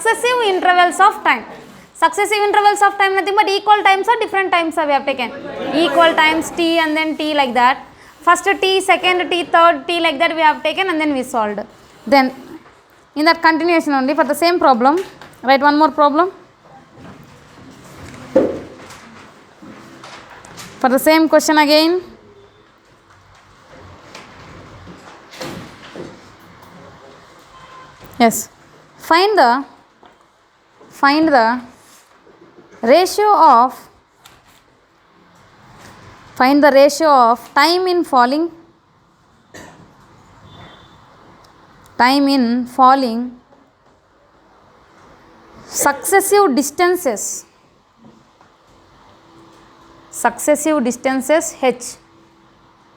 successive intervals of time. Successive intervals of time nothing but equal times or different times we have taken. Equal times t and then t like that. First t, second t, third t like that we have taken and then we solved. Then in that continuation only for the same problem, write one more problem. For the same question again. Yes. Find the ratio of time in falling successive distances h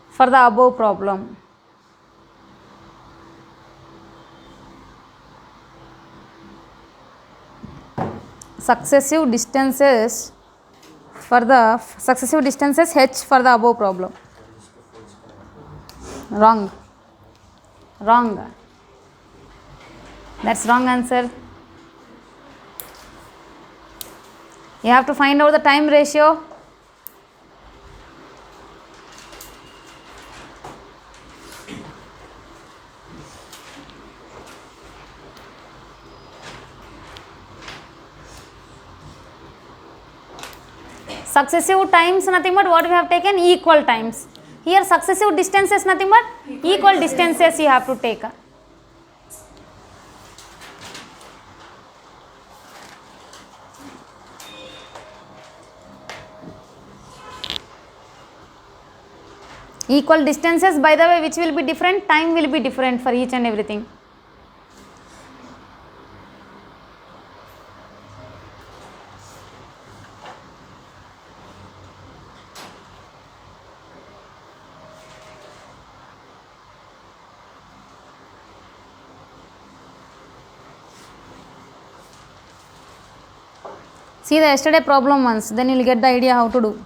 for the above problem. Successive distances h for the above problem. Wrong. That's wrong answer. You have to find out the time ratio. Successive times nothing but what we have taken, equal times. Here successive distances nothing but equal distances you have to take. Equal distances, by the way, which will be different, time will be different for each and everything. See the yesterday problem once, then you will get the idea how to do.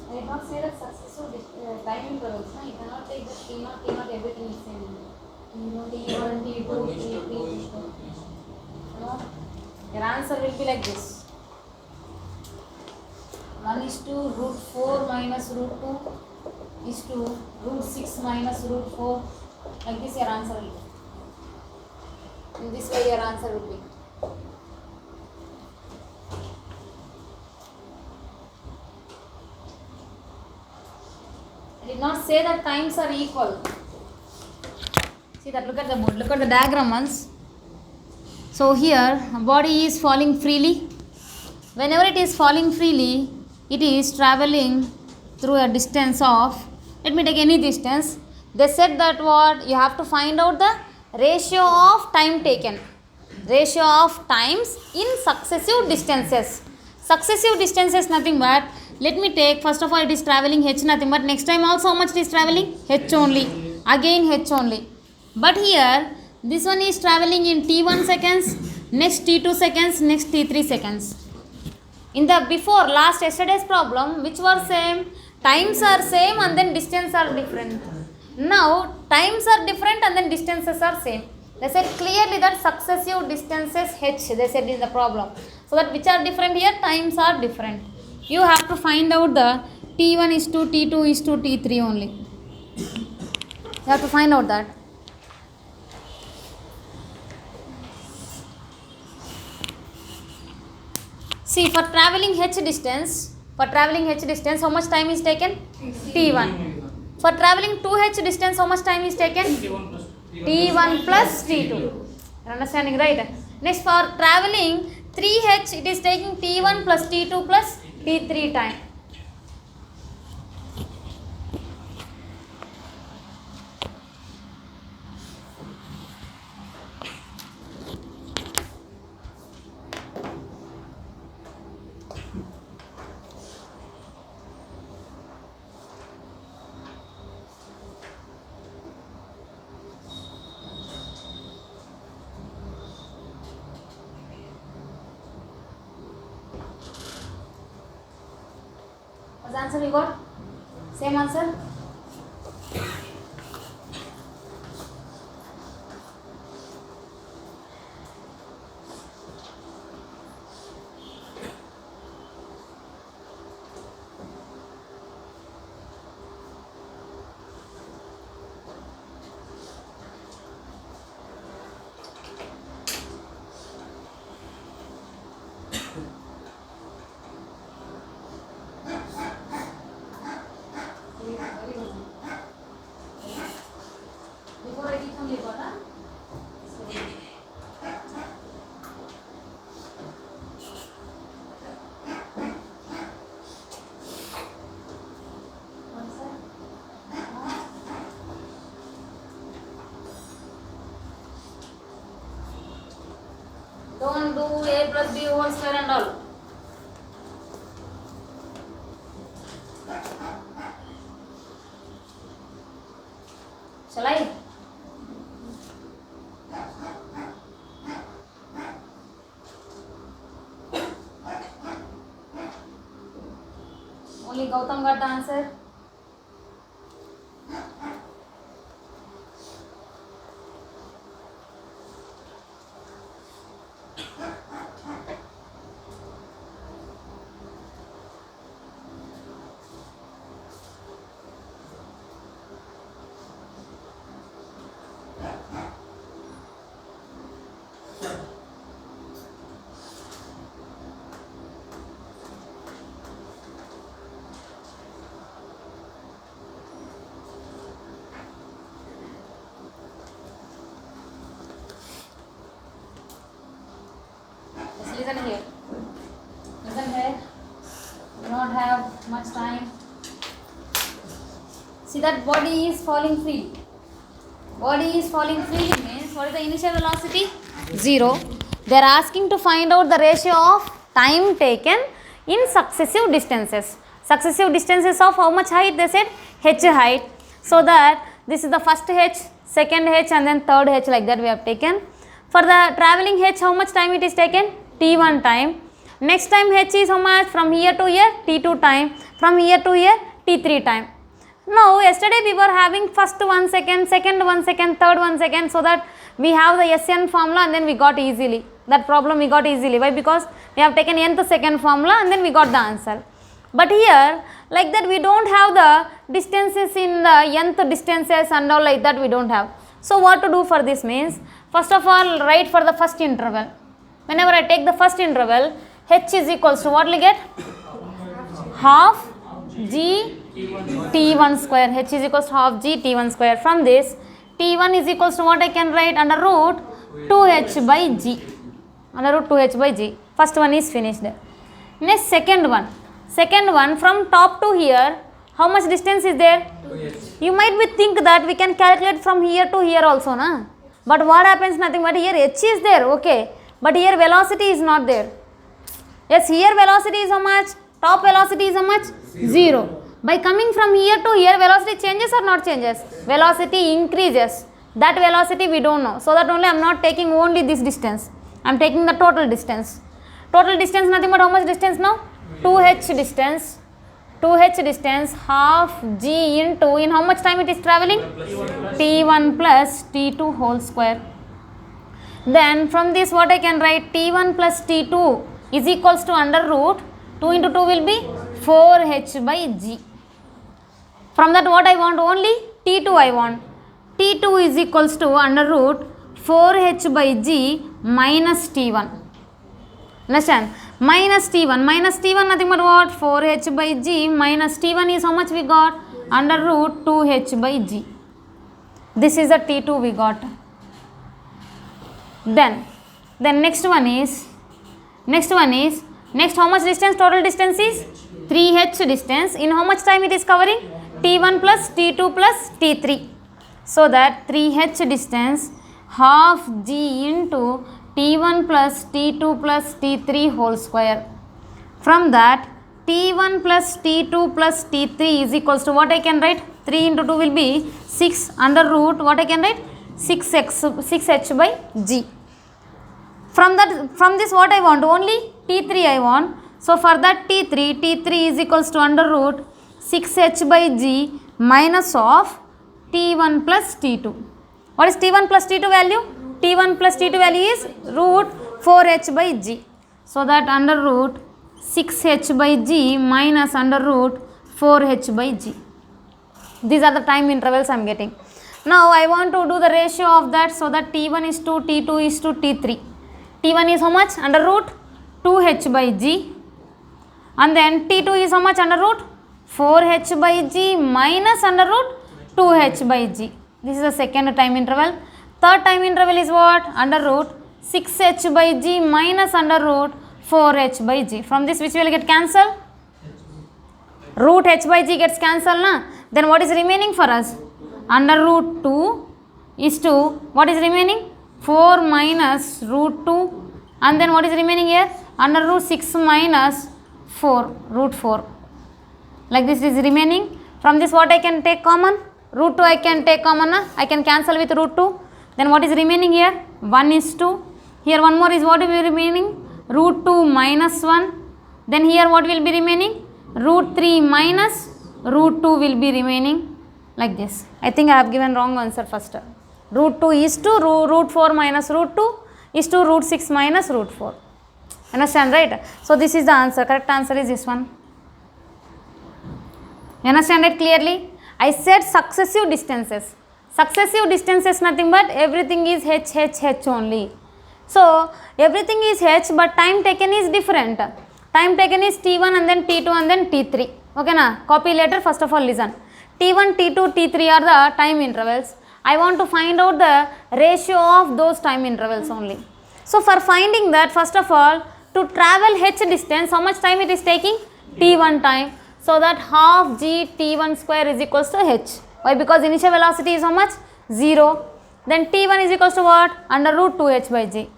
I did not say that successive time intervals. No? You cannot take the T0, everything is same. T1, T2, T3. No? Your answer will be like this. 1 is to root 4 minus root 2 is to root 6 minus root 4. Like this your answer will be. In this way your answer will be. I did not say that times are equal. See that, look at the board, look at the diagram once. So here body is falling freely. Whenever it is falling freely, it is traveling through a distance of, let me take any distance. They said that what you have to find out the ratio of time taken. Ratio of times in successive distances. Successive distances nothing but, let me take, first of all it is traveling h nothing but, next time also how much it is traveling? H only. Again h only. But here this one is traveling in t1 seconds, next t2 seconds, next t3 seconds. In the before last yesterday's problem, which were same, times are same and then distance are different. Now times are different and then distances are same. They said clearly that successive distances h, they said in the problem. So that which are different here, times are different. You have to find out the t1 is to t2 is to t3 only. You have to find out that. See, for traveling h distance, how much time is taken? T1. For traveling 2h distance, how much time is taken? T1 plus T2. You're understanding, right? Next, for traveling 3h, it is taking T1 plus T2 plus T3 time. What's the answer we got? Same answer? Before I teach only got, huh? Don't do a plus b whole square and all. Shall I? Only Gautam got the answer. Listen here. Listen here. Do not have much time. See that body is falling freely. Body is falling freely means what is the initial velocity? 0. They are asking to find out the ratio of time taken in successive distances. Successive distances of how much height? They said h height. So that this is the first h, second h and then third h, like that we have taken. For the travelling h, how much time it is taken? T1 time. Next time h is how much? From here to here T2 time. From here to here T3 time. Now yesterday we were having first 1 second, second 1 second, third 1 second, so that we have the SN formula and then we got easily. That problem we got easily. Why? Because we have taken nth second formula and then we got the answer. But here like that we don't have the distances in the nth distances and all, like that we don't have. So what to do for this means, first of all write for the first interval. Whenever I take the first interval, h is equals to what will get? Half g T1 square. H is equals to half g T1 square. From this T1 is equals to what I can write? Under root 2h by g. Under root 2h by g. First one is finished. Next second one. Second one, from top to here, how much distance is there? 2h. You might be think that we can calculate from here to here also, na? But what happens? Nothing but here h is there, okay. But here velocity is not there. Yes, here velocity is how much? Top velocity is how much? 0. By coming from here to here, velocity changes or not changes? Velocity increases. That velocity we don't know. So that only I am not taking only this distance. I am taking the total distance. Total distance nothing but how much distance now? 2h distance. 2h distance half g into, in how much time it is travelling? T1 plus T2 whole square. Then from this what I can write? T1 plus T2 is equals to under root 2 into 2 will be 4h by g. From that what I want? Only T2 I want. T2 is equals to under root 4h by g minus T1. Understand? minus T1. Minus T1 nothing but what? 4h by g minus T1 is how much we got? Under root 2h by g. This is the T2 we got. Then next one is next how much distance? Total distance is 3h distance. In how much time it is covering? T1 plus T2 plus T3. So that 3h distance half g into T1 plus T2 plus T3 whole square. From that T1 plus T2 plus T3 is equals to what I can write? 3 into 2 will be 6 under root what I can write? 6h by g. From this what I want? Only T3 I want. So for that T3 is equals to under root 6h by g minus of T1 plus T2. What is T1 plus T2 value? T1 plus T2 value is root 4h by g. So that under root 6h by g minus under root 4h by g. These are the time intervals I am getting. Now I want to do the ratio of that, so that T1 is to T2 is to T3. T1 is how much? Under root 2h by g, and then T2 is how much? Under root 4h by g minus under root 2h by g. This is the second time interval. Third time interval is what? Under root 6h by g minus under root 4h by g. From this which will get cancelled? Root h by g gets cancelled, na? Then what is remaining for us? Under root 2 is to what is remaining? 4 minus root 2, and then what is remaining here? Under root 6 minus 4, root 4. Like this is remaining. From this what I can take common? Root 2 I can take common, na? I can cancel with root 2. Then what is remaining here? 1 is 2. Here one more is what will be remaining? Root 2 minus 1. Then here what will be remaining? Root 3 minus root 2 will be remaining. Like this. I think I have given wrong answer first. Root 2 is to root 4 minus root 2 is to root 6 minus root 4. Understand, right? So this is the answer. Correct answer is this one. You understand it clearly? I said successive distances. Successive distances nothing but everything is h only. So everything is h, but time taken is different. Time taken is T1 and then T2 and then T3. Okay na? Copy later. First of all listen. T1, T2, T3 are the time intervals. I want to find out the ratio of those time intervals only. So for finding that, first of all, to travel h distance, how much time it is taking? T1 time. So that half g T1 square is equals to h. Why? Because initial velocity is how much? 0. Then T1 is equals to what? Under root 2h by g.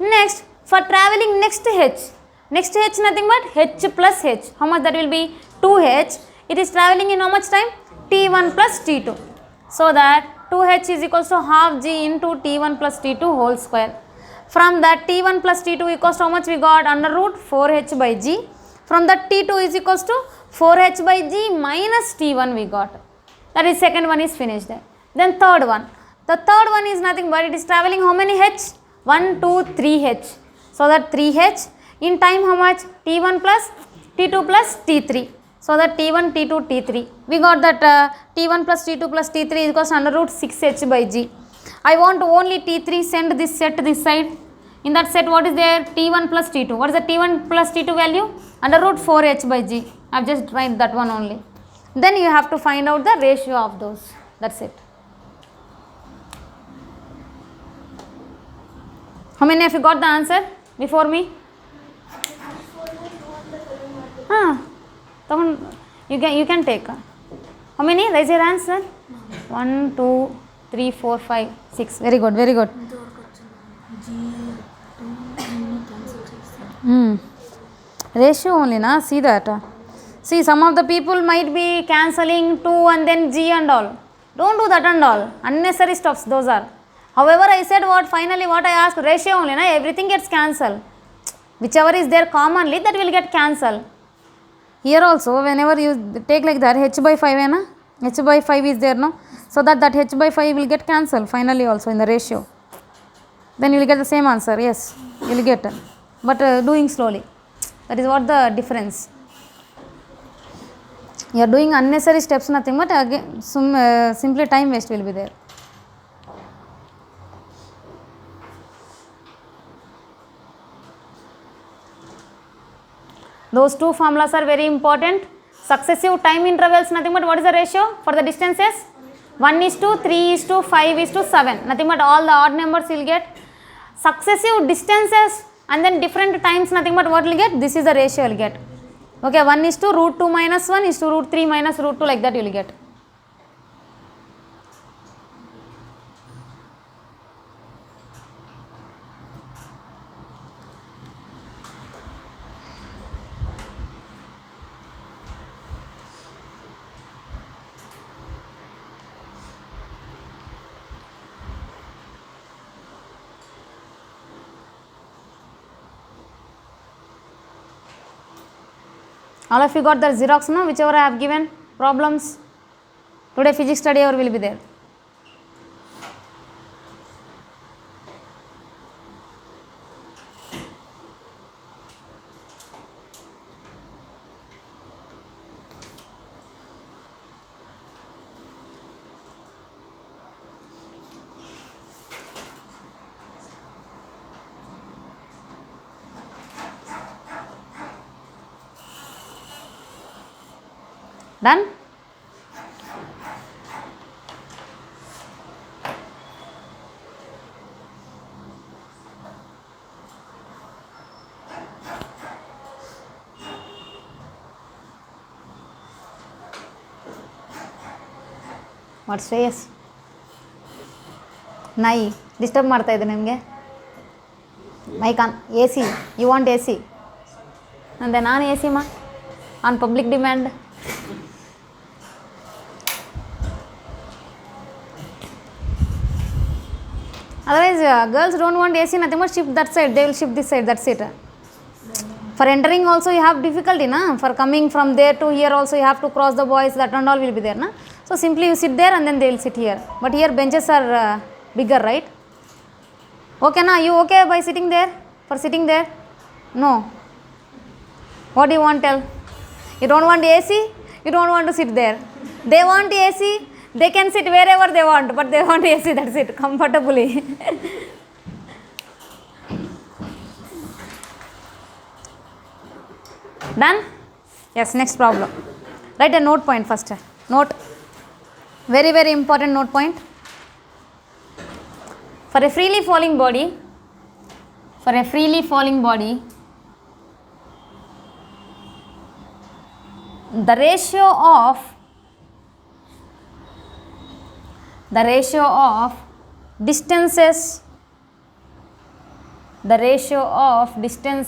Next, for traveling next h nothing but h plus h. How much that will be? 2h. It is traveling in how much time? T1 plus T2. So that 2h is equals to half g into T1 plus T2 whole square. From that T1 plus T2 equals to how much we got? Under root 4h by g. From that T2 is equals to 4h by g minus T1 we got. That is second one is finished there. Then third one. The third one is nothing but it is traveling how many h? 1, 2, 3h. So that 3h in time how much? T1 plus T2 plus T3. So that T1, T2, T3. We got that T1 plus T2 plus T3 is equals to under root 6h by g. I want only T3, send this set this side. In that set what is there? T1 plus T2. What is the T1 plus T2 value? Under root 4h by g. I have just write that one only. Then you have to find out the ratio of those. That's it. How many of you got the answer before me? You can take. How many? Raise your hands, sir. 1, 2, 3, 4, 5, 6. Very good, very good. Ratio only, na? See that. See, some of the people might be cancelling 2 and then g and all. Don't do that and all. Unnecessary stuffs those are. However, I said what finally what I asked, ratio only, na? Everything gets cancelled. Whichever is there commonly, that will get cancelled. Here also, whenever you take like that, h by 5, na? H by 5 is there, no? So that h by 5 will get cancelled finally also in the ratio. Then you will get the same answer, yes, you will get. But doing slowly. That is what the difference. You are doing unnecessary steps, nothing but again simply time waste will be there. Those two formulas are very important. Successive time intervals, nothing but what is the ratio for the distances? 1:3:5:7. Nothing but all the odd numbers you will get. Successive distances and then different times, nothing but what you will get? This is the ratio you will get. Okay, 1:√2 minus 1 is to √3 minus √2, like that you will get. All of you got the Xerox, no? Whichever I have given problems. Today physics study hour will be there. Done? What says? ನಾಯಿ disturb ಮಾಡ್ತಾ ಇದೆ ನಿಮಗೆ. Mic on. A C, you want A C ಅಂದೆ. ನಾನು A C ಮಾ on public demand. Otherwise, girls don't want AC, nothing but shift that side, they will shift this side, that's it. For entering also you have difficulty, na? For coming from there to here also you have to cross the boys, that and all will be there, na? So simply you sit there and then they will sit here. But here benches are bigger, right? Okay, na? You okay by sitting there? For sitting there? No. What do you want tell? You don't want AC? You don't want to sit there. They want AC. They can sit wherever they want, but they want AC, that's it, comfortably. Done? Yes, next problem. Write a note point first. Note. Very, very important note point. For a freely falling body, the ratio of distances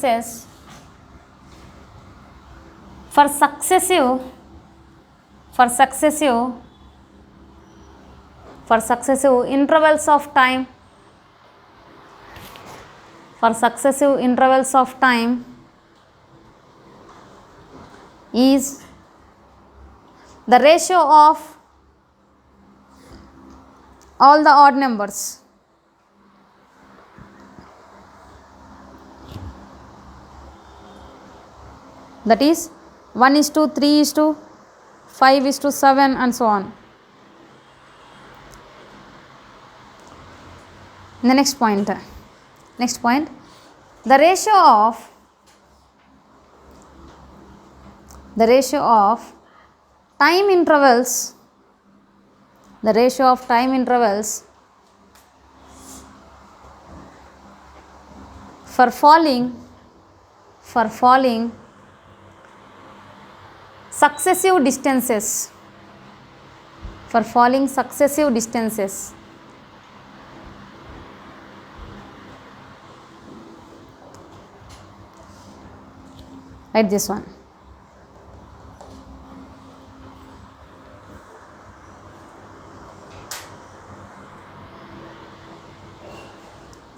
for successive intervals of time is the ratio of all the odd numbers. That is 1:3:5:7 and so on. The next point, the ratio of time intervals for falling successive distances, write this one.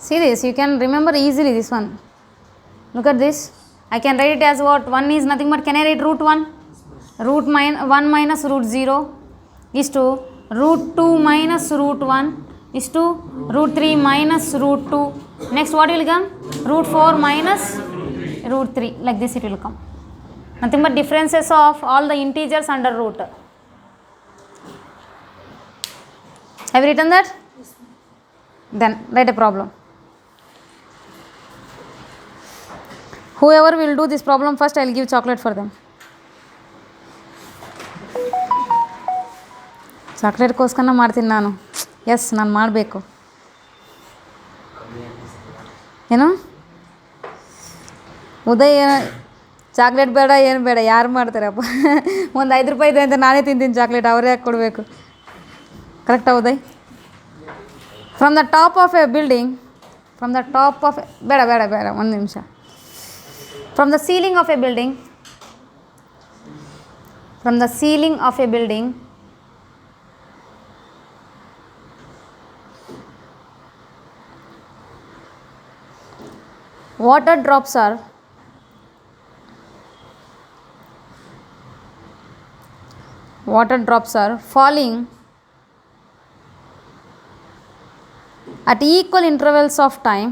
See this, you can remember easily this one. Look at this. I can write it as what? 1 is nothing but, can I write √1? √1 minus √0 is to √2 minus √1 is to √3 minus √2. Next what will come? √4 minus √3. Like this it will come. Nothing but differences of all the integers under root. Have you written that? Then write a problem. Whoever will do this problem first, I'll give chocolate for them. ಚಾಕ್ಲೇಟ್ಗೋಸ್ಕರ ಮಾಡ್ತೀನಿ ನಾನು. S, ನಾನು ಮಾಡಬೇಕು. ಏನು Uday chocolate ಬೇಡ, ಏನು ಬೇಡ, ಯಾರು ಮಾಡ್ತಾರಪ್ಪ. ಒಂದು 5 ರೂಪಾಯಿ ಇದೆ ಅಂತ ನಾನೇ ತಿಂತೀನಿ ಚಾಕ್ಲೇಟ್, ಅವರೇ ಯಾಕೆ ಕೊಡಬೇಕು? ಕರೆಕ್ಟಾ Uday? From the top of A building, from the top of ಬೇಡ ಬೇಡ ಬೇಡ ಒಂದು ನಿಮಿಷ. From the ceiling of A building, from the ceiling of A building, water drops are falling at equal intervals of time,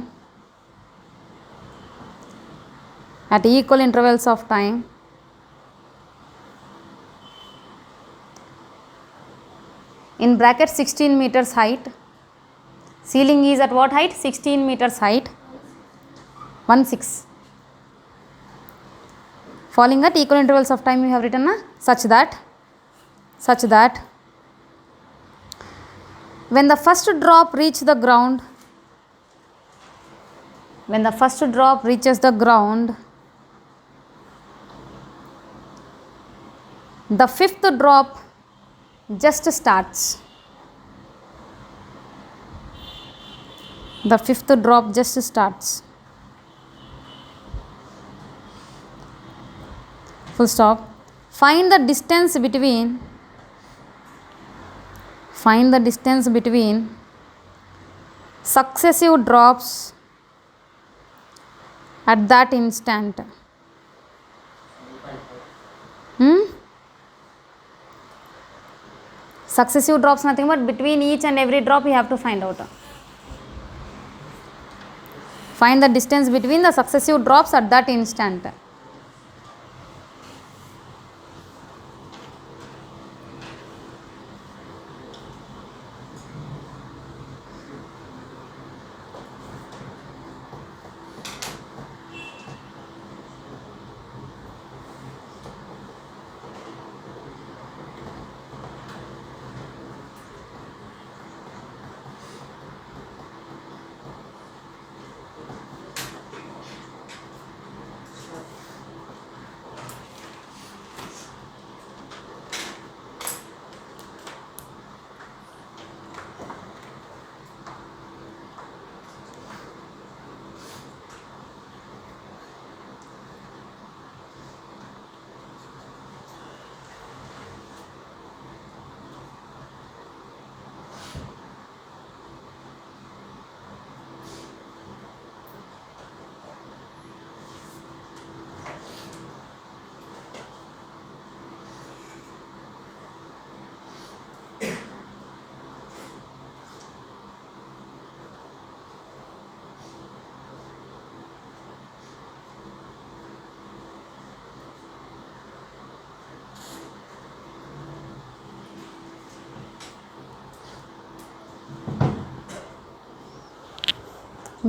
in bracket 16 meters height. Ceiling is at what height? 16 meters height. 16 falling at equal intervals of time, you have written such that when the first drop reaches the ground, the fifth drop just starts. Full stop. Find the distance between successive drops at that instant. Successive drops nothing but between each and every drop you have to find out. Find the distance between the successive drops at that instant.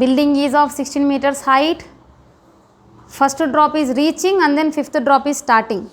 Building is of 16 meters height. First drop is reaching and then fifth drop is starting.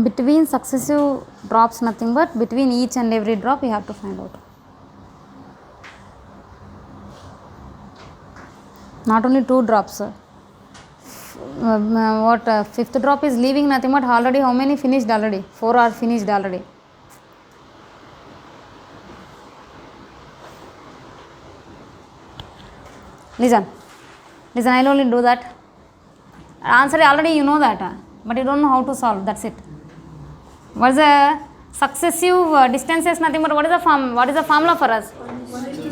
Between successive drops nothing but between each and every drop you have to find out. Not only 2 drops. Fifth drop is leaving nothing but already how many finished already? 4 are finished already. Listen, I will only do that. Answer already you know that, but you don't know how to solve. That's it. What is the successive distances? Nothing but what is the form? What is the formula for us?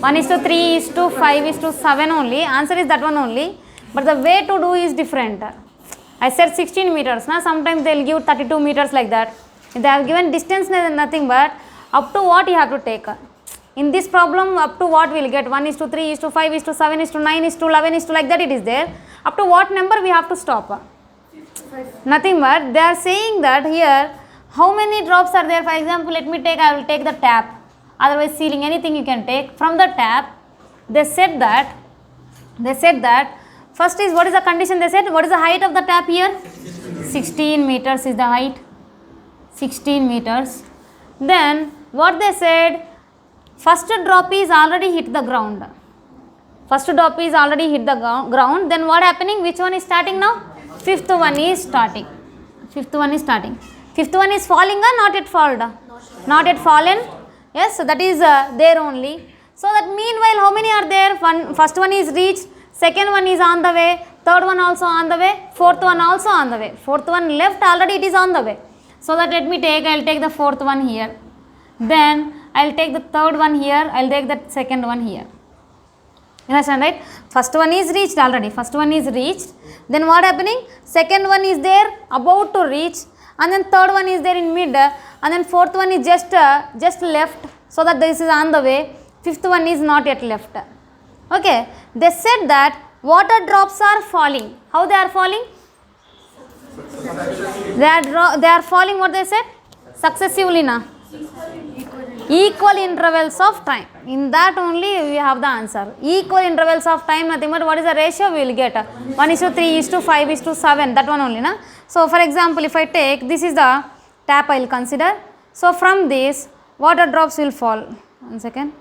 1:3:5:7 only. Answer is that one only. But the way to do is different. I said 16 meters. Now sometimes they will give 32 meters like that. If they have given distance, nothing but up to what you have to take. In this problem, up to what we will get? 1:3:5:7:9:11 like that it is there. Up to what number we have to stop? Nothing but they are saying that here how many drops are there. For example, let me take, I will take the tap, otherwise ceiling, anything you can take. From the tap, they said that first is, what is the condition? They said, what is the height of the tap here? 16 meters is the height. 16 meters. Then what they said, first drop is already hit the ground. First drop is already hit the ground. Then what happening? Which one is starting now? Fifth one is starting. Fifth one is starting. Fifth one is falling or not yet fallen? Not yet fallen. Yes, so that is there only. So that meanwhile how many are there? First one is reached. Second one is on the way. Third one also on the way. Fourth one also on the way. Fourth one left, already it is on the way. So that let me take, I will take the fourth one here. Then I will take the third one here. I will take the second one here. You understand, right? First one is reached already. First one is reached. Then what happening? Second one is there, about to reach. And then third one is there in mid. And then fourth one is just left. So that this is on the way. Fifth one is not yet left. Okay. They said that water drops are falling. How they are falling? They are falling, what they said? Successively, na? Equal intervals of time. In that only we have the answer. Equal intervals of time, nothing but what is the ratio we will get? 1:3:5:7. That one only, na? So for example, if I take, this is the tap I will consider. So from this, water drops will fall. 1 second.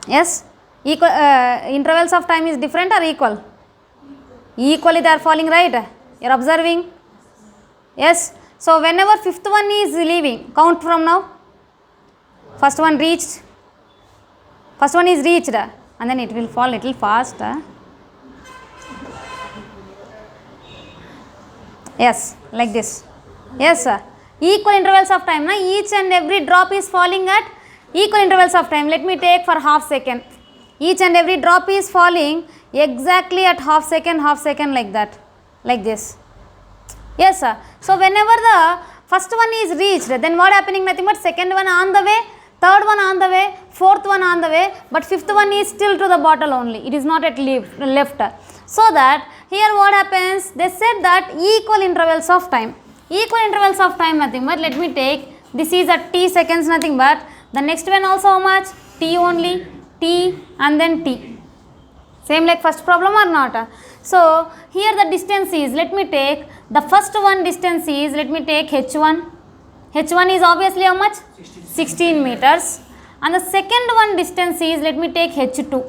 Yes, equal intervals of time is different or equal? Equally they are falling, right? You are observing? Yes. So whenever fifth one is leaving, count from now. First one reached. First one is reached, and then it will fall little fast. Yes, like this. Yes, sir. Equal intervals of time. Na? Each and every drop is falling at equal intervals of time. Let me take for half second. Each and every drop is falling exactly at half second like that. Like this. Yes, sir. So whenever the first one is reached, then what happening? Nothing but second one on the way, third one on the way, fourth one on the way, but fifth one is still to the bottle only. It is not at left. So that here what happens? They said that equal intervals of time. Equal intervals of time, nothing but let me take, this is at t seconds, nothing but the next one also how much? T only, T and then T. Same like first problem or not? So here the distance is, let me take, the first one distance is, let me take H1. H1 is obviously how much? 16 meters. And the second one distance is, let me take H2.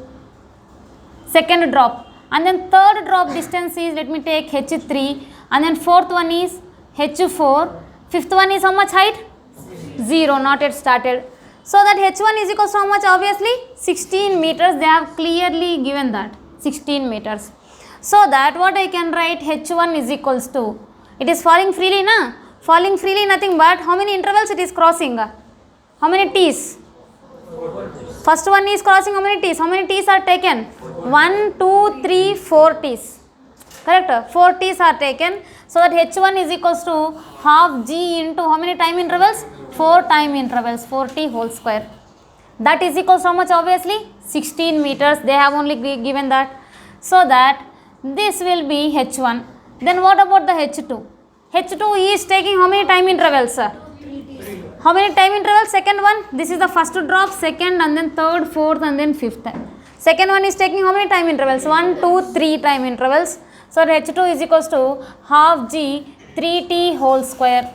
Second drop. And then third drop distance is, let me take H3. And then fourth one is H4. Fifth one is how much height? 0, not yet started. So that H1 is equals to how much? Obviously 16 meters. They have clearly given that 16 meters. So that what I can write, H1 is equals to, it is falling freely, na? Falling freely, nothing but how many intervals it is crossing? How many T's? First one is crossing how many T's? How many T's are taken? 1, 2, 3, 4 T's. Correct? 4 T's are taken. So that H1 is equals to half G into how many time intervals? 4 time intervals, 4T whole square. That is equals to how much? Obviously 16 meters. They have only given that. So that this will be H1. Then what about the H2? H2 is taking how many time intervals? How many time intervals? Second one, this is the first drop, second and then third, fourth and then fifth. Second one is taking how many time intervals? 1, 2, 3 time intervals. So H2 is equals to half G 3T whole square.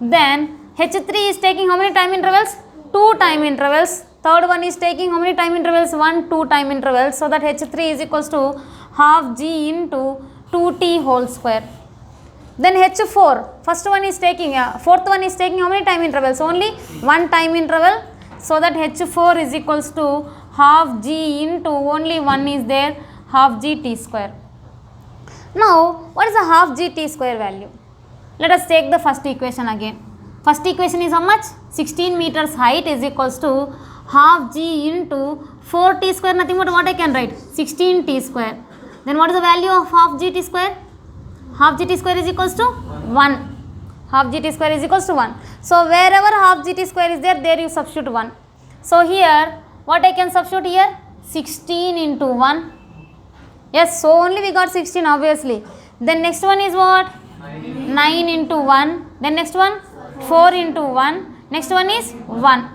Then H3 is taking how many time intervals? 2 time intervals. Third one is taking how many time intervals? 1, 2 time intervals. So that H3 is equals to half G into 2T whole square. Then H4, first one is taking, fourth one is taking how many time intervals? Only 1 time interval. So that H4 is equals to half G into only 1 is there, half G T square. Now, what is the half G T square value? Let us take the first equation again. First equation is how much? 16 meters height is equals to half G into 4 T square, nothing but what I can write? 16 T square. Then what is the value of half G T square? Half G T square is equals to 1. Half G T square is equals to 1. So, wherever half G T square is there you substitute 1. So, here what I can substitute here? 16 into 1. Yes, so only we got 16 obviously. Then next one is what? 9 into 1. Then next one? 4 into 1. Next one is 1.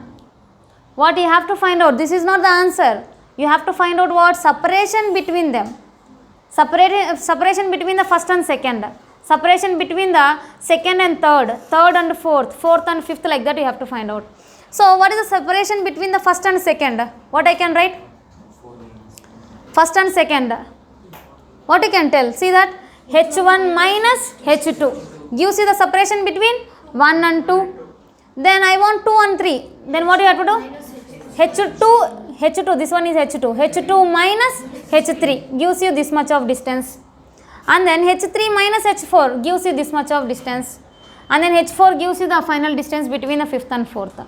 What you have to find out? This is not the answer. You have to find out what? Separation between them. Separation between the first and second. Separation between the second and third. Third and fourth. Fourth and fifth, like that you have to find out. So, what is the separation between the first and second? What I can write? First and second. What you can tell? See that? H1 minus H2 gives you the separation between 1 and 2. Then I want 2 and 3. Then what you have to do? H2, this one is H2. H2 minus H3 gives you this much of distance. And then H3 minus H4 gives you this much of distance. And then H4 gives you the final distance between the fifth and fourth.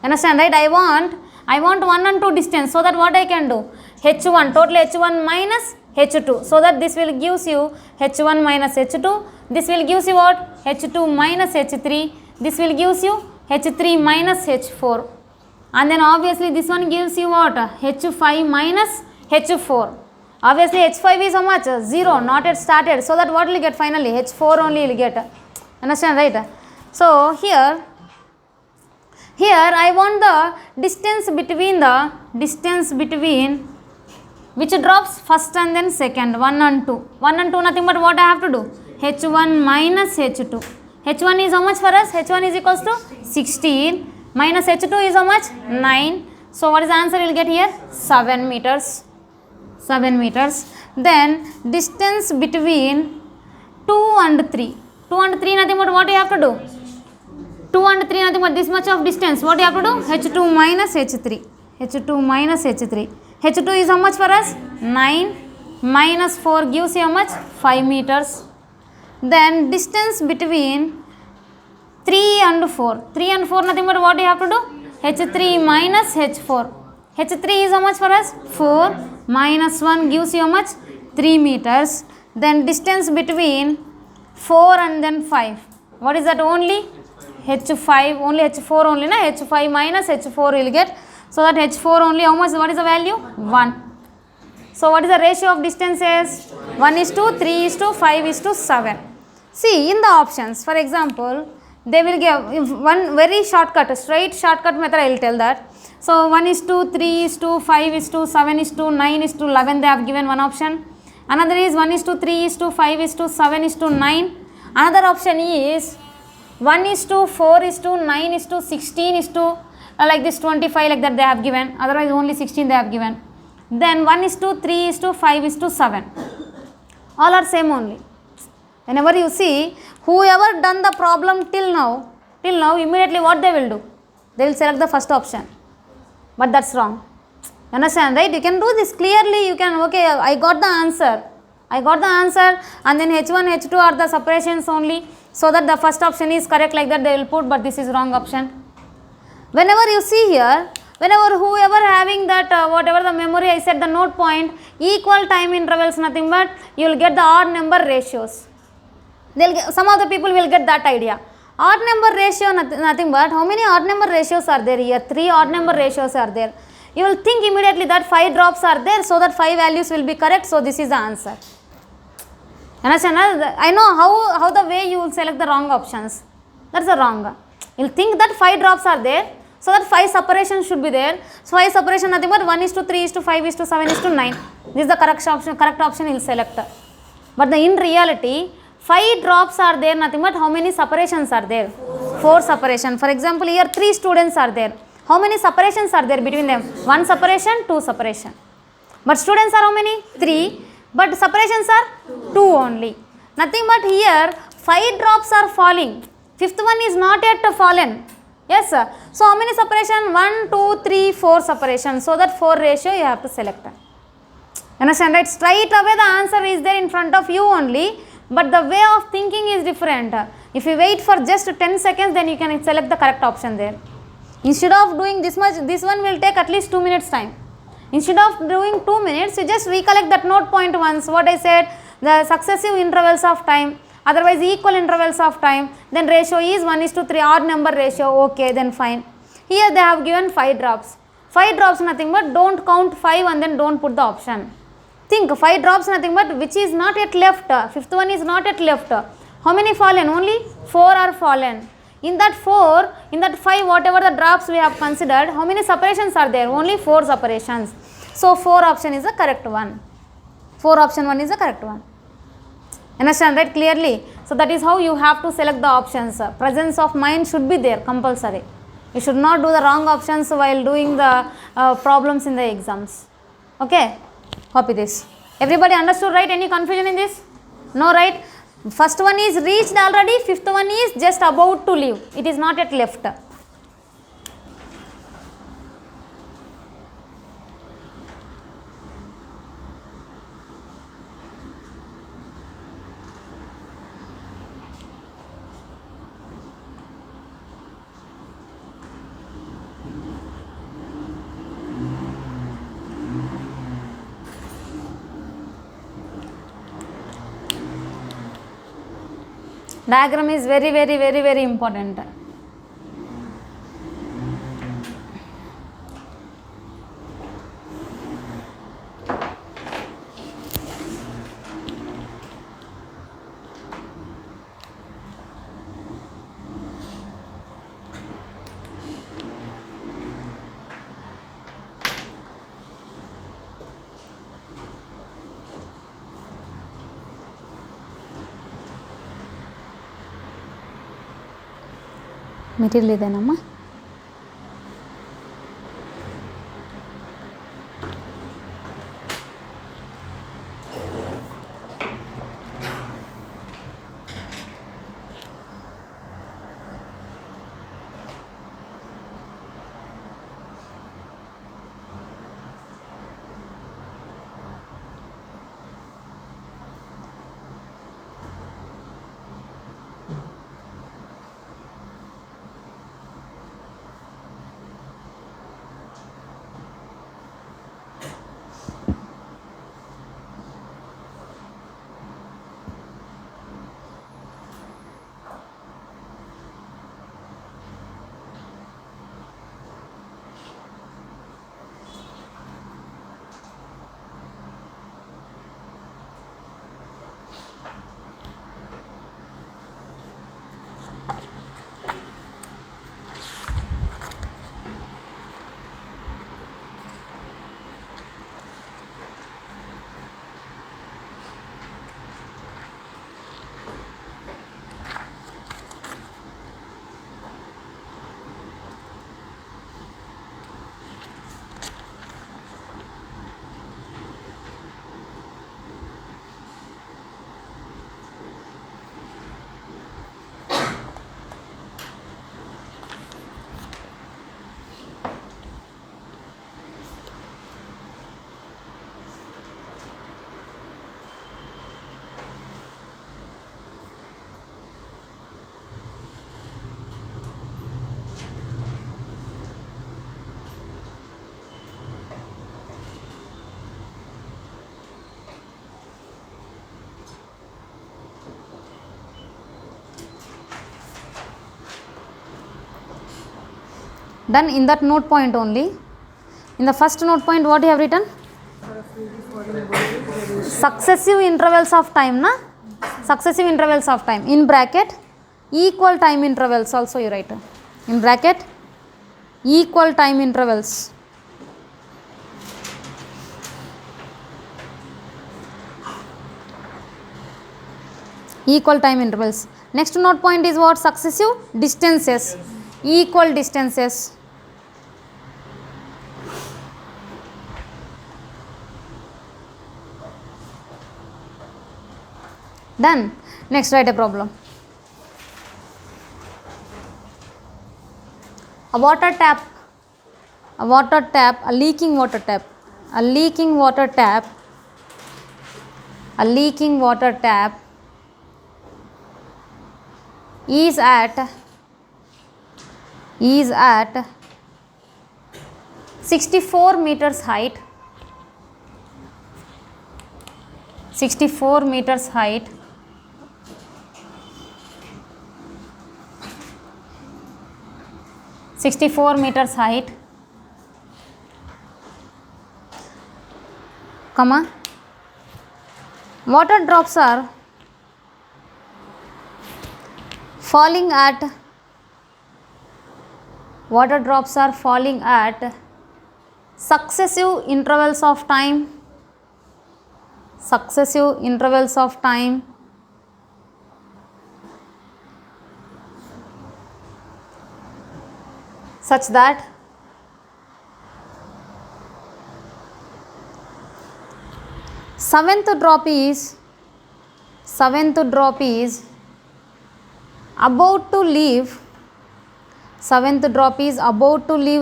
Understand, right? I want 1 and 2 distance. So that what I can do? H1, total H1 minus H2. So that this will gives you H1 minus H2. This will gives you what? H2 minus H3. This will gives you H3 minus H4. And then obviously this one gives you what? H5 minus H4. Obviously H5 is how much? 0, not yet started. So that what will you get finally? H4 only will get. Understand, right? So here I want the distance between which drops first and then second, 1 and 2. 1 and 2 nothing but what I have to do? H1 minus H2. H1 is how much for us? H1 is equals to 16 minus H2 is how much? 9. So what is the answer you will get here? 7 meters. 7 meters. Then distance between 2 and 3. 2 and 3 nothing but what you have to do? 2 and 3 nothing but this much of distance. What you have to do? H2 minus H3. H2 minus H3. H2 is how much for us? 9 minus 4 gives you how much? 5 meters. Then distance between 3 and 4. 3 and 4 nothing but what you have to do? H3 minus H4. H3 is how much for us? 4 minus 1 gives you how much? 3 meters. Then distance between 4 and then 5. What is that only? H5, only H4 only, na? H5 minus H4 will get. So that H4 only how much? What is the value? 1. So what is the ratio of distances? 1 is to 3 is to 5 is to 7. See in the options, for example, they will give one very shortcut, straight shortcut method I will tell that. So 1 is to 3 is to 5 is to 7 is to 9 is to 11 they have given one option. Another is 1 is to 3 is to 5 is to 7 is to 9. Another option is 1 is to 4 is to 9 is to 16 is to like this 25 like that they have given. Otherwise only 16 they have given. Then 1 is to 3 is to 5 is to 7. All are same only. Whenever you see whoever done the problem till now immediately what they will do? They will select the first option. But that's wrong. Understand, right? You can do this clearly. You can, okay, I got the answer. And then H1, H2 are the separations only. So that the first option is correct like that they will put, but this is wrong option. Whenever you see here, whenever whoever having that whatever the memory I said the note point, equal time intervals nothing but you will get the odd number ratios. Some of the people will get that idea. Odd number ratio nothing but how many odd number ratios are there here? 3 odd number ratios are there. You will think immediately that 5 drops are there, so that 5 values will be correct. So this is the answer. Understand? I know how the way you will select the wrong options. That's the wrong. You will think that 5 drops are there, so that 5 separation should be there. So 5 separation nothing but 1 is to 3 is to 5 is to 7 is to 9. This is the correct option you will select. But in reality, 5 drops are there nothing but how many separations are there? 4 separation. For example, here 3 students are there. How many separations are there between them? 1 separation, 2 separation. But students are how many? 3. But separations are 2 only. Nothing but here 5 drops are falling. 5th one is not yet fallen. Yes, sir. So how many separation? 1, 2, 3, 4 separation. So that 4 ratio you have to select. Understand, right? Straight away the answer is there in front of you only, but the way of thinking is different. If you wait for just 10 seconds, then you can select the correct option there. Instead of doing this much, this one will take at least 2 minutes time. Instead of doing 2 minutes, you just recollect that note point once. What I said, the successive intervals of time, otherwise equal intervals of time, then ratio is 1:3, odd number ratio, okay, then fine. Here they have given 5 drops. 5 drops nothing but don't count 5 and then don't put the option. Think 5 drops nothing but which is not yet left, fifth one is not yet left. How many fallen? Only 4 are fallen. In that 4, in that 5, whatever the drops we have considered, how many separations are there? Only 4 separations. So 4 option is the correct one. 4 option 1 is the correct one. Understand, right? Clearly. So that is how you have to select the options. Presence of mind should be there, compulsory. You should not do the wrong options while doing the problems in the exams. Okay? Copy this. Everybody understood, right? Any confusion in this? No, right? First one is reached already, fifth one is just about to leave. It is not yet left. Diagram is very important. Material ఇదేనమ్మా. Done in that note point only. In the first note point, what you have written? Successive intervals of time, na? Successive intervals of time. In bracket, equal time intervals also you write. In bracket, equal time intervals. Equal time intervals. Next note point is what? Successive distances. Equal distances. Done. Next, write a problem. A water tap, a leaking water tap, a leaking water tap, a leaking water tap is at 64 meters height, 64 meters height, comma, water drops are falling at successive intervals of time, such that seventh drop is about to leave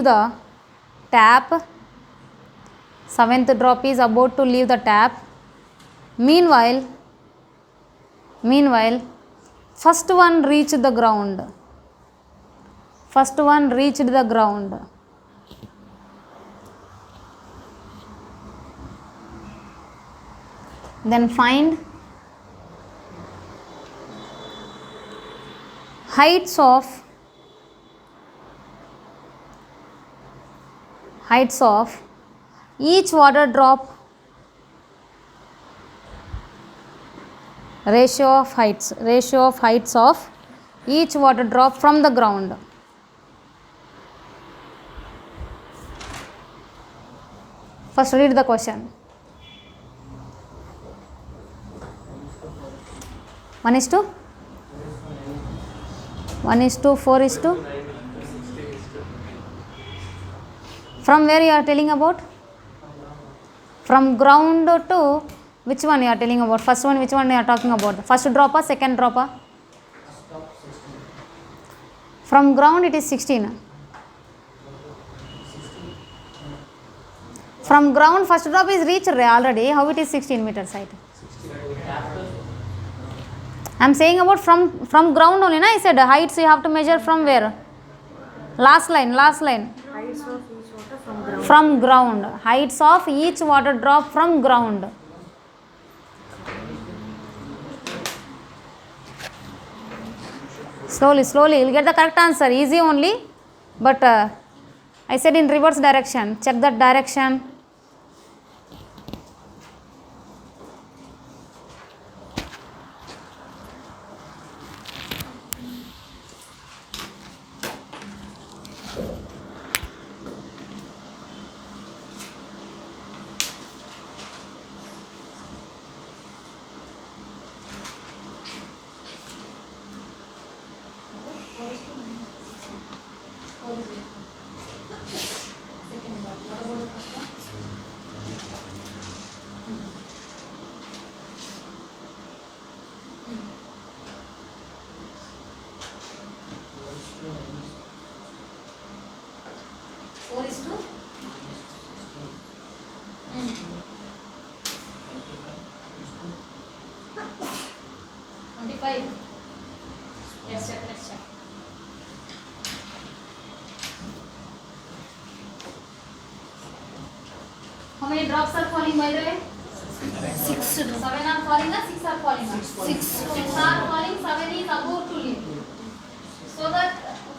the tap. Meanwhile, first one reached the ground. Then find heights of each water drop, ratio of heights of each water drop from the ground. First read the question. 1:4:2. From where you are telling about? From ground to which one you are telling about? First one, which one you are talking about? First drop or second drop or? From ground it is 16. From ground first drop is reached already. How it is 16 meters height? I am saying about from ground only. I said heights you have to measure from where? Last line. Heights of each water from ground. From ground. Heights of each water drop from ground. Slowly, you will get the correct answer. Easy only. But I said in reverse direction. Check that direction. Let's check. How many drops are falling by the way? 6. 7 are falling or 6 are falling? 6 are falling, 7 is about to leave. So that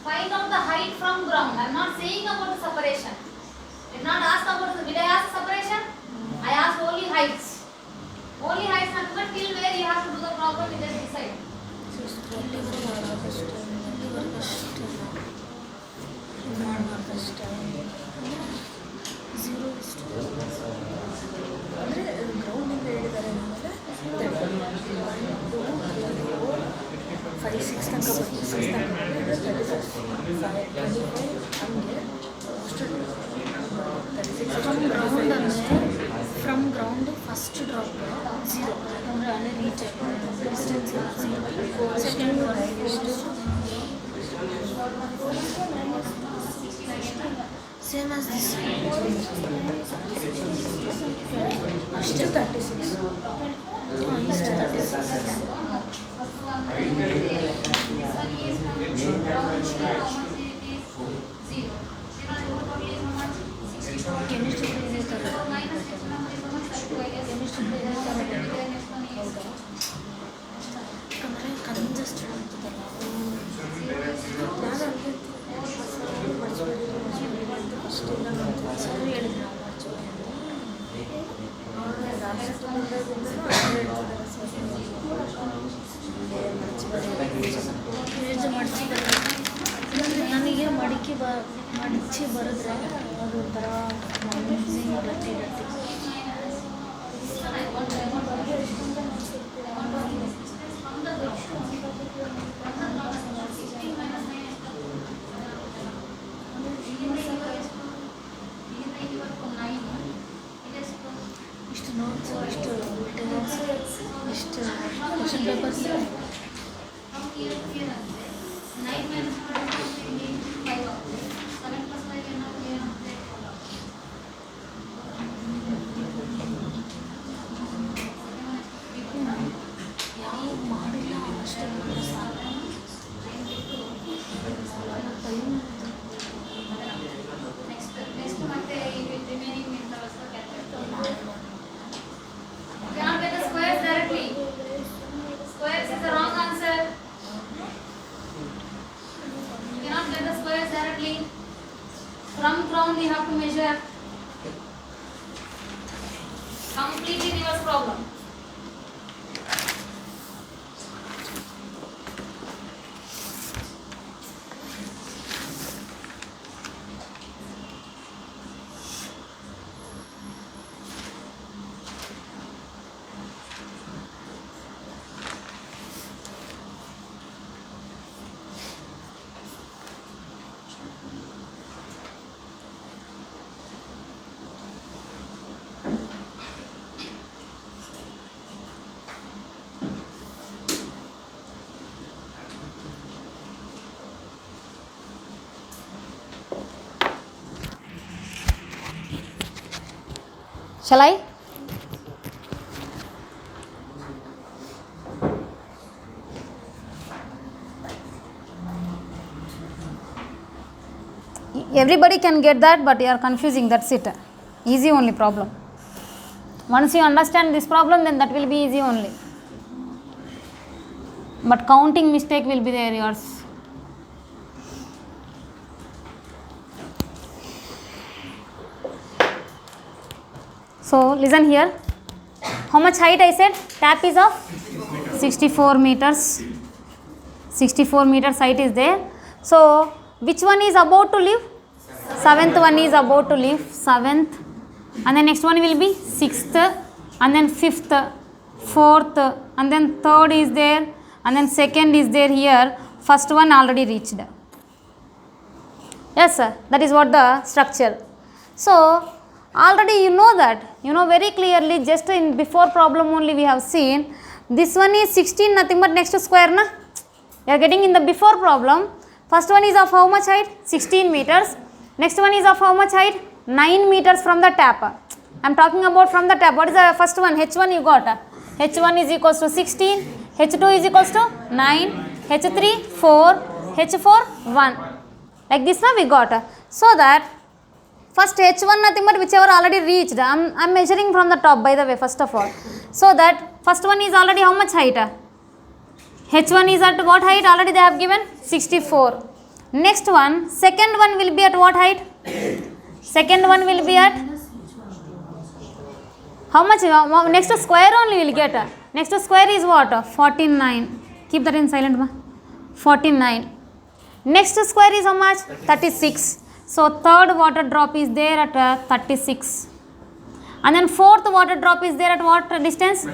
find out the height from ground. I am not saying about the separation. I did not ask about did I ask separation? I asked only heights. Only heights, not but till where you have to do the problem, you just decide. From ground first drop 0 reach distance 0. Second one Same as this. Still 36. Still 36. Chemistry congested ಆಗ್ತದಲ್ಲ sir ಹೇಳಿದ್ರು ನನಗೆ ಮಡಿಚಿ ಬರೆದ್ರೆ ಅದು ಒಂಥರ ಗಟ್ಟಿ ಗಟ್ಟಿ ಇಷ್ಟು notes ಇಷ್ಟು ಮೆಟೀರಿಯಲ್ಸ್ ಇಷ್ಟು ಕ್ವಶನ್ ಪೇಪರ್ಸ್ ಯಾವ ಮಾಡಿಲ್ಲ ಅಷ್ಟೇ Cannot get the squares directly. Squares is the wrong answer. Cannot get the squares directly. From ground we have to measure. Completely reverse problem. Shall I? Everybody can get that, but you are confusing, that's it. Easy only problem. Once you understand this problem, then that will be easy only. But counting mistake will be there, yours. So listen here. How much height I said? Tap is of 64 meters. 64 meters height is there. So which one is about to leave? Seventh one is about to leave. Seventh. And then next one will be sixth. And then fifth. Fourth. And then third is there. And then second is there here. First one already reached. Yes sir. That is what the structure. So already you know that. You know very clearly, just in before problem only we have seen. This one is 16, nothing but next to square na. You are getting in the before problem. First one is of how much height? 16 meters. Next one is of how much height? 9 meters from the tap. I am talking about from the tap. What is the first one? H1 you got. H1 is equals to 16. H2 is equals to 9. H3 4. H4 1. Like this now we got. So that first H1 nothing but whichever already reached. I am measuring from the top by the way first of all. So that first one is already how much height? H1 is at what height? Already they have given 64. Next one, second one will be at what height? Second one will be at how much? Next to square only will get. Next to square is what? 49. Keep that in silent ma. 49. Next to square is how much? 36. So third water drop is there at 36. And then fourth water drop is there at what distance?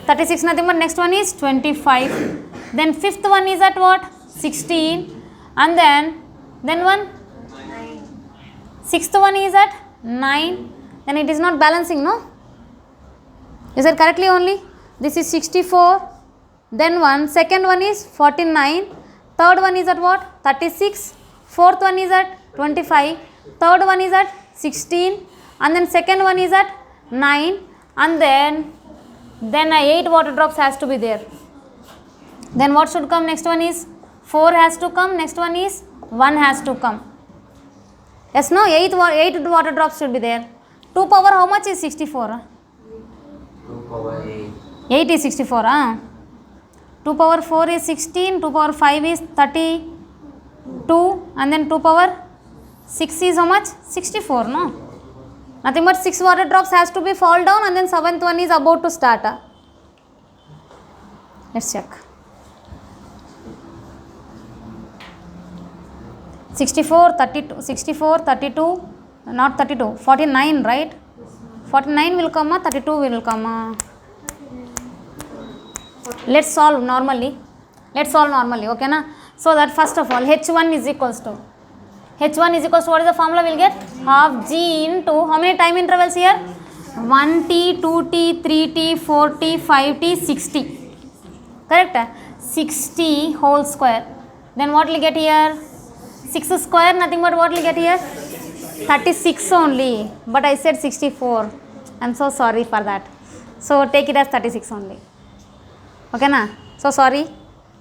36 nothing but next one is 25. Then fifth one is at what? 16. And then one? 9. Sixth one is at 9. Then it is not balancing, no? Is that correctly only? This is 64. Then one. Second one is 49. Third one is at what? 36. Fourth one is at 25. third one is at 16, and then second one is at 9, and then 8 water drops has to be there. Then what should come? Next one is 4 has to come, next one is 1 has to come. Yes, no, 8 water drops should be there. 2 power how much is 64? 2 power 8. 8 is 64, 2 power 4 is 16, 2 power 5 is 32, and then 2 power 6 is how much? 64, no? Nothing but 6 water drops has to be fall down, and then 7th one is about to start. Let's check. 64, 32, not 32, 49, right? 49 will come, 32 will come. Let's solve normally. Okay, na? So that first of all, H1 is equals to what is the formula we'll get? Half G into, how many time intervals here? 1t, 2t, 3t, 4t, 5t, 6t. Correct? 60 whole square. Then what will get here? 6 square, nothing but what will get here? 36 only. But I said 64. I'm so sorry for that. So take it as 36 only. Okay, na? So sorry.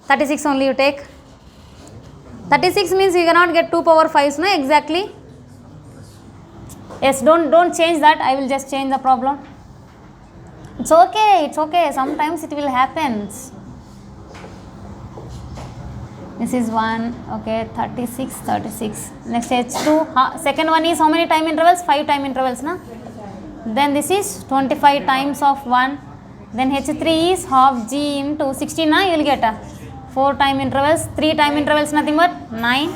36 only you take. 36 means you cannot get 2 power 5s, no? Exactly. Yes, don't change that. I will just change the problem. It's okay. Sometimes it will happen. This is 1, okay, 36. Next H2, second one is how many time intervals? 5 time intervals, na? Then this is 25 times of 1. Then H3 is half G into 16, na? You will get 4 time intervals, 3 time intervals, nothing but 9,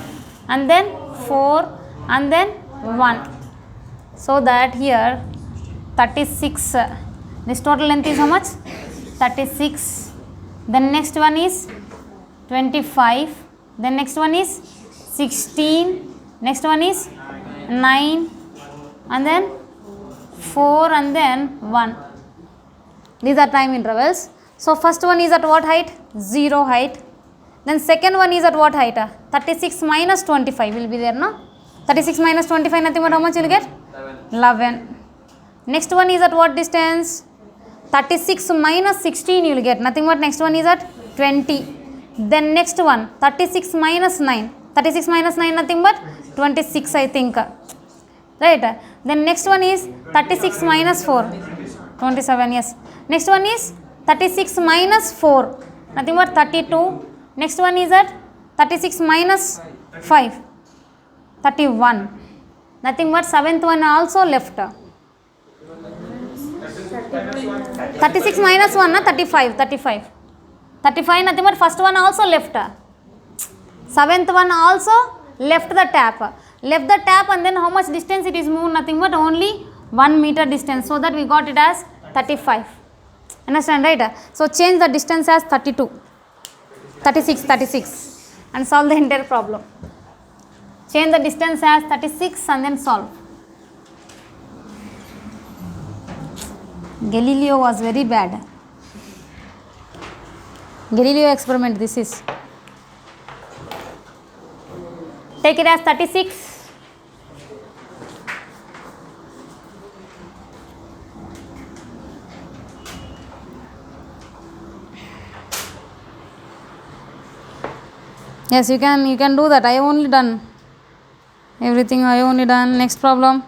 and then 4, and then 1. So that here 36, this total length is how much? 36. Then next one is 25, then next one is 16, next one is 9, and then 4, and then 1. These are time intervals. So first one is at what height? 0 height. Then second one is at what height? 36 minus 25 will be there, no? 36 minus 25, nothing but how much you will get? 11. Next one is at what distance? 36 minus 16 you will get, nothing but next one is at 20. Then next one, 36 minus 9. 36 minus 9, nothing but 26, I think. Right? Then next one is 36 minus 4. 27, yes. Next one is 36 minus 4. Nothing but 32. Next one is at 36 minus 5. 31. Nothing but 7th one also left. 36 minus 1, 35. 35, nothing but first one also left. 7th one also left the tap. Left the tap, and then how much distance it is moved? Nothing but only 1 meter distance. So that we got it as 35. Understand, right? So change the distance as 32. 36 and solve the entire problem. Change the distance as 36 and then solve. Galileo was very bad. Galileo experiment this is. Take it as 36. Yes, you can do that. I have only done everything. I have only done. Next problem.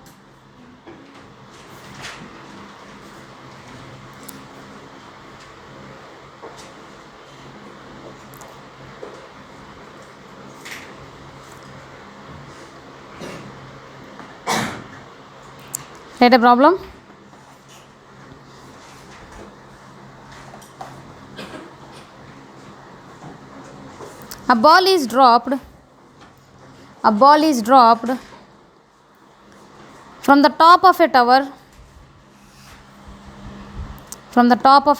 Write a problem. A ball is dropped from the top of a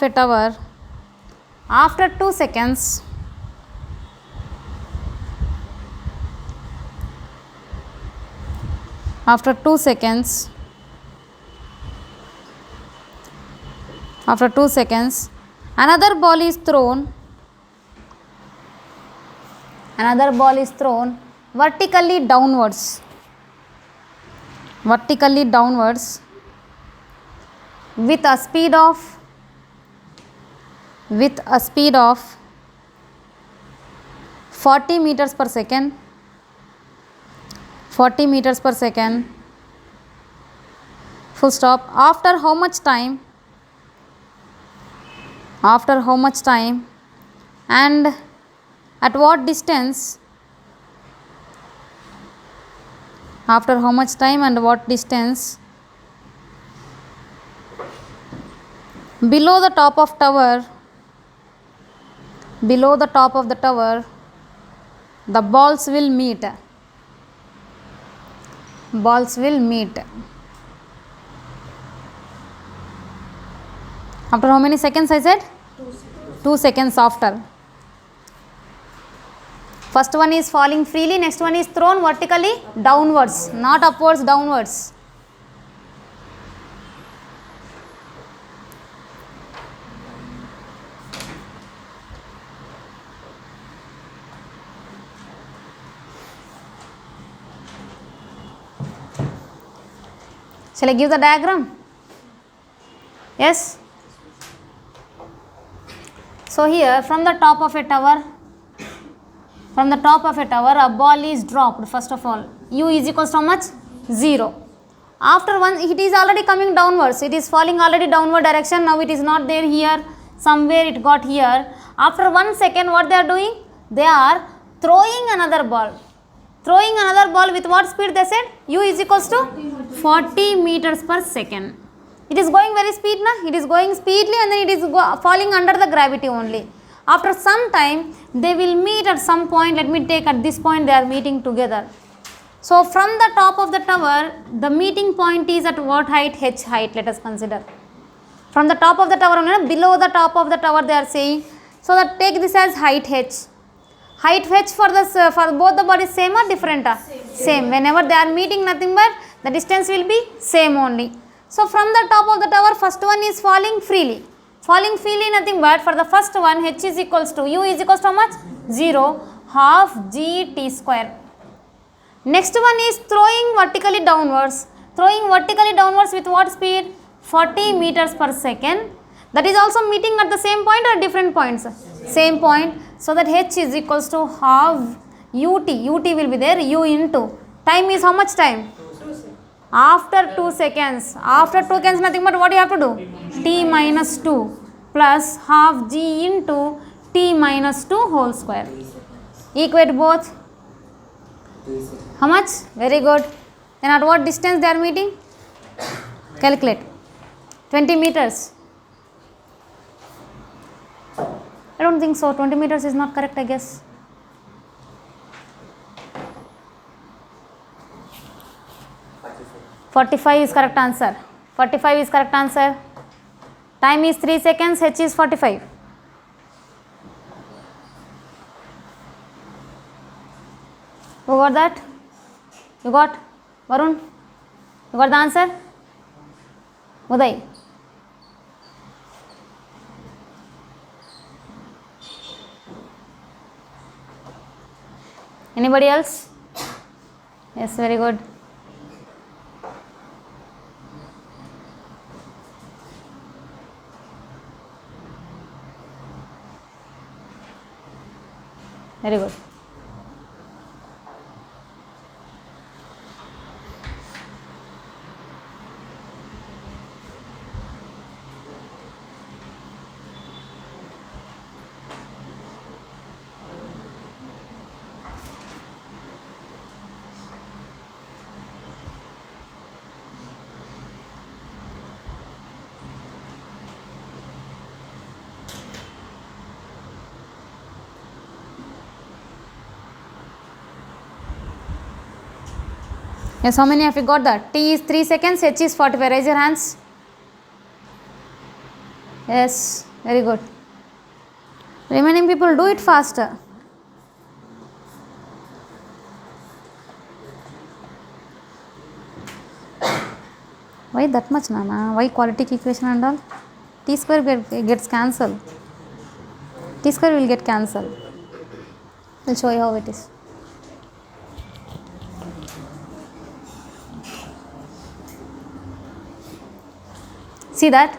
tower after 2 seconds. After 2 seconds, another ball is thrown vertically downwards. vertically downwards with a speed of 40 meters per second. 40 meters per second. Full stop. After how much time? After how much time? And at what distance? After how much time and what distance? Below the top of tower, below the top of the tower, the balls will meet. Balls will meet. After how many seconds I said? 2 seconds after. First one is falling freely, next one is thrown vertically downwards, not upwards, downwards. Shall I give the diagram? Yes? So here from the top of a tower, a ball is dropped. First of all, u is equals to how much? 0. After one, it is already coming downwards. It is falling already downward direction. Now it is not there here. Somewhere it got here. After 1 second, what they are doing? They are throwing another ball. Throwing another ball with what speed they said? U is equals to 40 meters per second. It is going very speed, na? It is going speedily and then it is falling under the gravity only. After some time, they will meet at some point. Let me take at this point, they are meeting together. So from the top of the tower, the meeting point is at what height? H height, let us consider. From the top of the tower, below the top of the tower they are saying. So that take this as height H. Height H for both the bodies same or different? Same. Whenever they are meeting, nothing but the distance will be same only. So from the top of the tower, first one is falling freely. Falling freely, nothing but for the first one, H is equals to, U is equals to how much? 0, half GT square. Next one is throwing vertically downwards. Throwing vertically downwards with what speed? 40 meters per second. That is also meeting at the same point or different points? Same point. So that H is equals to half UT. UT will be there, U into. Time is how much time? After 2 seconds. After 2 seconds, nothing but what you have to do? T minus 2 plus half G into T minus 2 whole square. Equate both. How much? Very good. Then at what distance they are meeting? Calculate. 20 meters. I don't think so. 20 meters is not correct, I guess. Forty-five is correct answer. 45 is correct answer. Time is 3 seconds. H is 45. Who got that? You got? Varun? You got the answer? Uday? Anybody else? Yes, very good. Very good. Yes, how many have you got that? T is 3 seconds, H is 45. Raise your hands. Yes, very good. Remaining people, do it faster. Why that much, Nana? Why quadratic equation and all? T square gets cancelled. T square will get cancelled. I'll show you how it is. See that?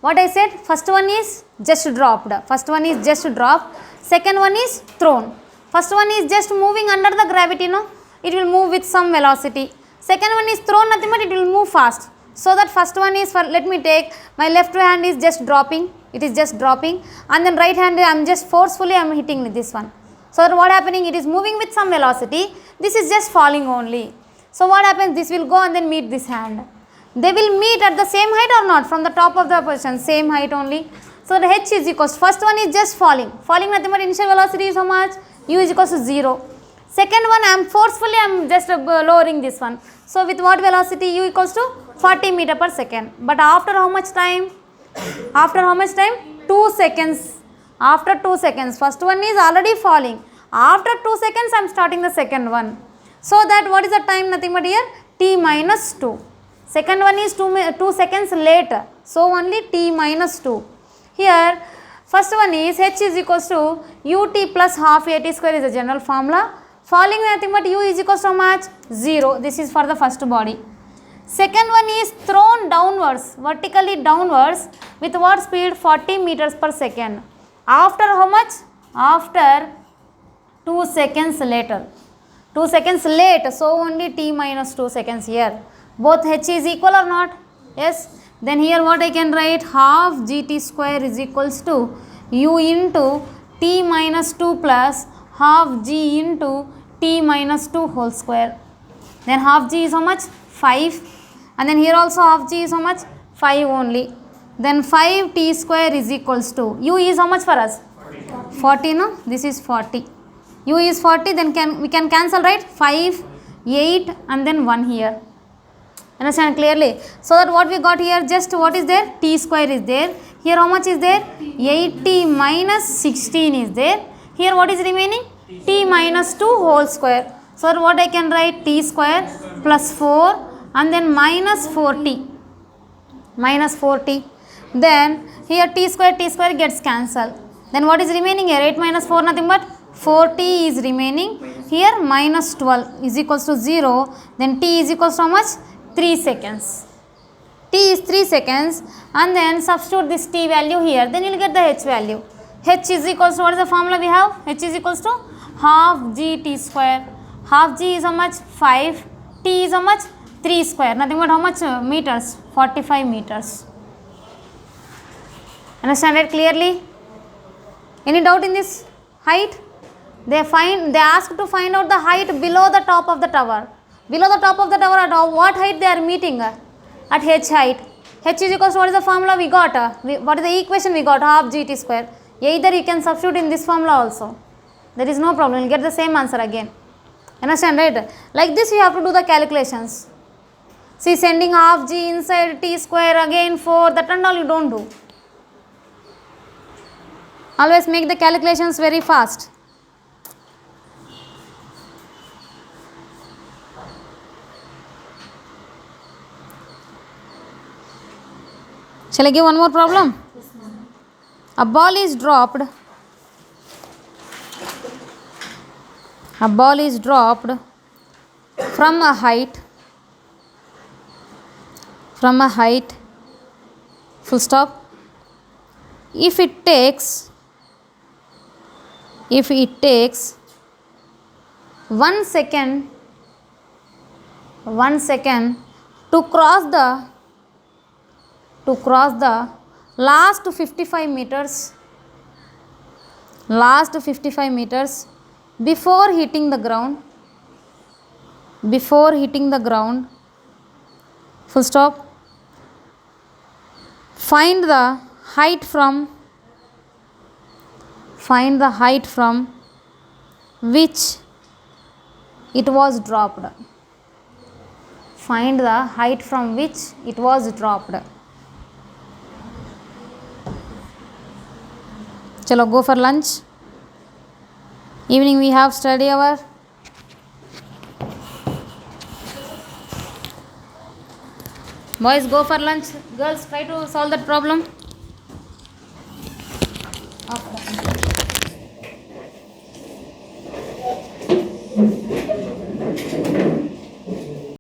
What I said, first one is just dropped, first one is just dropped, second one is thrown. First one is just moving under the gravity, no, it will move with some velocity. Second one is thrown, nothing but it will move fast. So that first one is for, let me take my left hand is just dropping, it is just dropping, and then right hand I am just forcefully I am hitting with this one. So that what happening, it is moving with some velocity, this is just falling only. So what happens, this will go and then meet this hand. They will meet at the same height or not, from the top of the position, same height only. So the h is equals to, first one is just falling, nothing but initial velocity is how much, u is equals to 0. Second one I am forcefully I am just lowering this one. So with what velocity, u equals to 40 meter per second. But after how much time? After how much time? 2 seconds. After 2 seconds, first one is already falling. After 2 seconds I am starting the second one. So that what is the time, nothing but here t minus 2. Second one is 2 seconds later, so only t minus 2. Here first one is h is equals to ut plus half at square is the general formula. Falling, nothing but u is equals to how much, 0. This is for the first body. Second one is thrown downwards, vertically downwards with what speed, 40 meters per second. After how much? After 2 seconds later. 2 seconds late, so only t minus 2 seconds here. Both h is equal or not? Yes. Then here what I can write, half gt square is equals to u into t minus 2 plus half g into t minus 2 whole square. Then half g is how much? 5. And then here also half g is how much? 5 only. Then 5 t square is equals to, u is how much for us? 40, no? This is 40. U is 40, then we can cancel, right? 5, 8 and then 1 here. Understand clearly? So that what we got here, just what is there? T square is there. Here how much is there? 8t minus 16 is there. Here what is remaining? T minus 2 whole square. So that what I can write, t square plus 4 and then minus 4t. Minus 4t. Then here t square gets cancelled. Then what is remaining here? 8 minus 4, nothing but 4t is remaining. Here minus 12 is equals to 0. Then t is equals to how much? 3 seconds. T is 3 seconds and then substitute this t value here. Then you will get the h value. H is equals to, what is the formula we have? H is equals to half gt square. Half g is how much? 5. T is how much? 3 square. Nothing but how much meters? 45 meters. Understand it clearly? Any doubt in this height? They ask to find out the height below the top of the tower. Below the top of the tower, at what height they are meeting? At h height. H is equals to, what is the formula we got? What is the equation we got? Half gt square. Either you can substitute in this formula also. There is no problem. You will get the same answer again. Understand, right? Like this you have to do the calculations. See, sending half g inside t square again 4, that and all you don't do. Always make the calculations very fast. Shall I give one more problem? A ball is dropped. A ball is dropped from a height. Full stop. If it takes 1 second to cross the last 55 meters before hitting the ground, full stop. Find the height from which it was dropped. Find the height from which it was dropped. Chalo, go for lunch. Evening we have study hour. Boys, go for lunch. Girls, try to solve that problem.